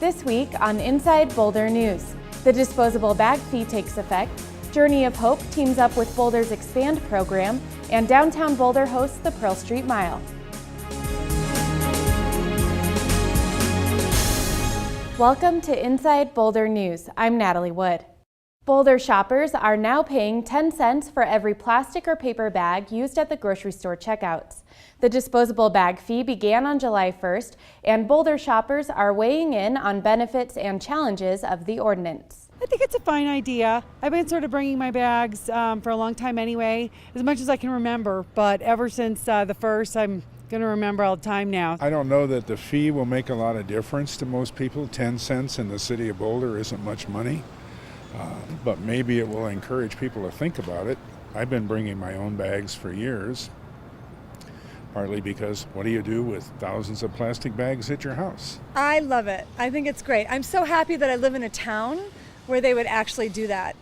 This week on Inside Boulder News, the disposable bag fee takes effect, Journey of Hope teams up with Boulder's Expand program, and downtown Boulder hosts the Pearl Street Mile. Welcome to Inside Boulder News. I'm Natalie Wood. Boulder shoppers are now paying 10 cents for every plastic or paper bag used at the grocery store checkouts. The disposable bag fee began on July 1st, and Boulder shoppers are weighing in on benefits and challenges of the ordinance. I think it's a fine idea. I've been sort of bringing my bags for a long time anyway, as much as I can remember, but ever since the first, I'm going to remember all the time now. I don't know that the fee will make a lot of difference to most people. 10 cents in the city of Boulder isn't much money, but maybe it will encourage people to think about it. I've been bringing my own bags for years, partly because what do you do with thousands of plastic bags at your house? I love it. I think it's great. I'm so happy that I live in a town where they would actually do that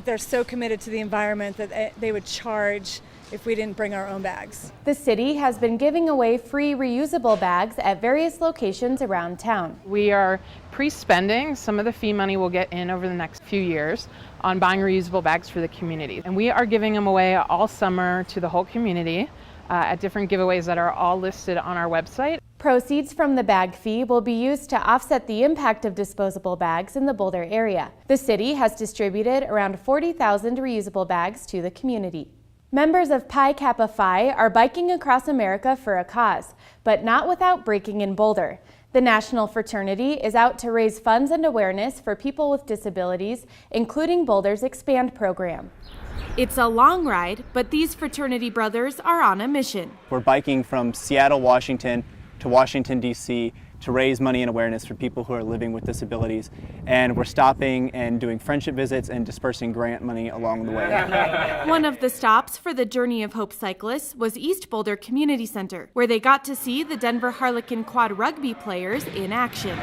they're so committed to the environment that they would charge if we didn't bring our own bags. The city has been giving away free reusable bags at various locations around town. We are pre-spending some of the fee money we'll get in over the next few years on buying reusable bags for the community. And we are giving them away all summer to the whole community at different giveaways that are all listed on our website. Proceeds from the bag fee will be used to offset the impact of disposable bags in the Boulder area. The city has distributed around 40,000 reusable bags to the community. Members of Pi Kappa Phi are biking across America for a cause, but not without breaking in Boulder. The national fraternity is out to raise funds and awareness for people with disabilities, including Boulder's Expand program. It's a long ride, but these fraternity brothers are on a mission. We're biking from Seattle, Washington to Washington, D.C. to raise money and awareness for people who are living with disabilities. And we're stopping and doing friendship visits and dispersing grant money along the way. One of the stops for the Journey of Hope cyclists was East Boulder Community Center, where they got to see the Denver Harlequin quad rugby players in action.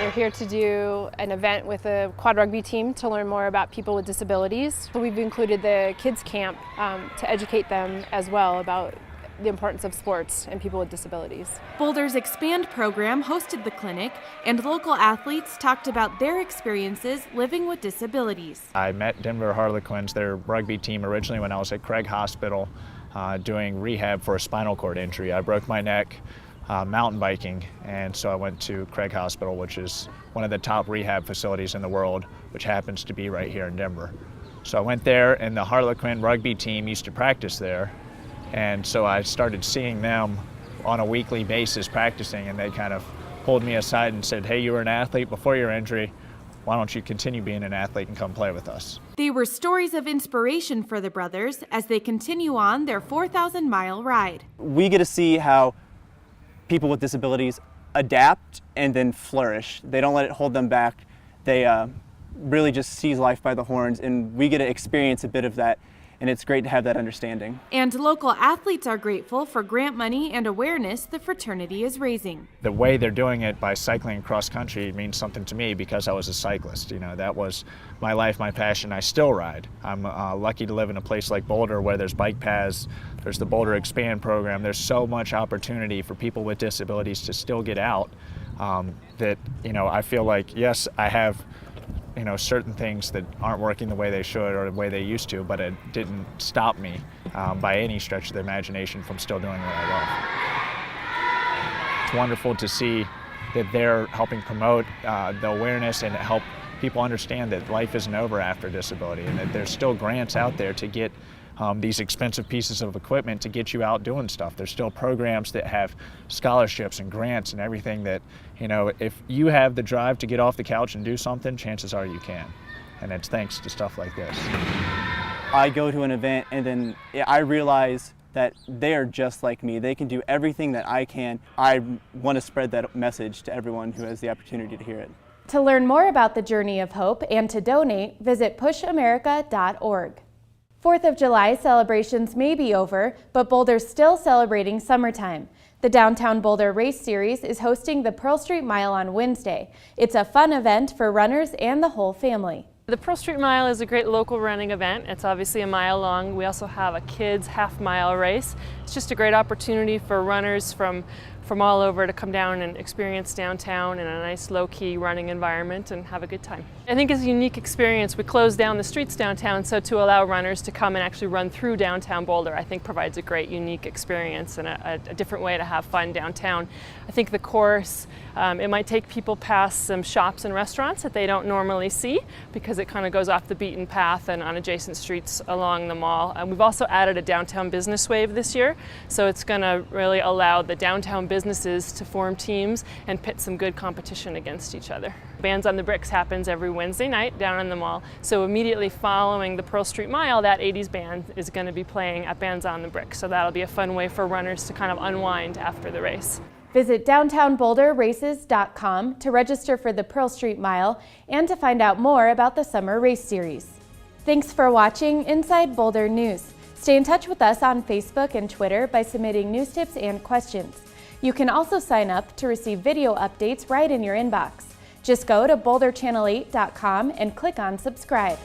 We're here to do an event with a quad rugby team to learn more about people with disabilities. So we've included the kids camp to educate them as well about the importance of sports and people with disabilities. Boulder's Expand program hosted the clinic, and local athletes talked about their experiences living with disabilities. I met Denver Harlequins, their rugby team, originally when I was at Craig Hospital doing rehab for a spinal cord injury. I broke my neck mountain biking, and so I went to Craig Hospital, which is one of the top rehab facilities in the world, which happens to be right here in Denver. So I went there, and the Harlequin rugby team used to practice there. And so I started seeing them on a weekly basis practicing, and they kind of pulled me aside and said, hey, you were an athlete before your injury. Why don't you continue being an athlete and come play with us? They were stories of inspiration for the brothers as they continue on their 4,000-mile ride. We get to see how people with disabilities adapt and then flourish. They don't let it hold them back. They really just seize life by the horns, and we get to experience a bit of that. And it's great to have that understanding. And local athletes are grateful for grant money and awareness the fraternity is raising. The way they're doing it by cycling across country means something to me because I was a cyclist. You know, that was my life, my passion. I still ride. I'm lucky to live in a place like Boulder where there's bike paths, there's the Boulder Expand program. There's so much opportunity for people with disabilities to still get out that, you know, I feel like, yes, I have certain things that aren't working the way they should or the way they used to, but it didn't stop me by any stretch of the imagination from still doing what I love. It's wonderful to see that they're helping promote the awareness and help people understand that life isn't over after disability and that there's still grants out there to get these expensive pieces of equipment to get you out doing stuff. There's still programs that have scholarships and grants and everything that, you know, if you have the drive to get off the couch and do something, chances are you can. And it's thanks to stuff like this. I go to an event and then I realize that they are just like me. They can do everything that I can. I want to spread that message to everyone who has the opportunity to hear it. To learn more about the Journey of Hope and to donate, visit pushamerica.org. 4th of July celebrations may be over, but Boulder's still celebrating summertime. The Downtown Boulder Race Series is hosting the Pearl Street Mile on Wednesday. It's a fun event for runners and the whole family. The Pearl Street Mile is a great local running event. It's obviously a mile long. We also have a kids half-mile race. It's just a great opportunity for runners from from all over to come down and experience downtown in a nice low-key running environment and have a good time. I think it's a unique experience. We closed down the streets downtown, so to allow runners to come and actually run through downtown Boulder, I think provides a great unique experience and a different way to have fun downtown. I think the course, it might take people past some shops and restaurants that they don't normally see because it kind of goes off the beaten path and on adjacent streets along the mall. We've also added a downtown business wave this year, so it's going to really allow the downtown businesses to form teams and pit some good competition against each other. Bands on the Bricks happens every Wednesday night down in the mall, so immediately following the Pearl Street Mile, that 80s band is going to be playing at Bands on the Bricks, so that'll be a fun way for runners to kind of unwind after the race. Visit downtownboulderraces.com to register for the Pearl Street Mile and to find out more about the summer race series. Thanks for watching Inside Boulder News. Stay in touch with us on Facebook and Twitter by submitting news tips and questions. You can also sign up to receive video updates right in your inbox. Just go to boulderchannel8.com and click on subscribe.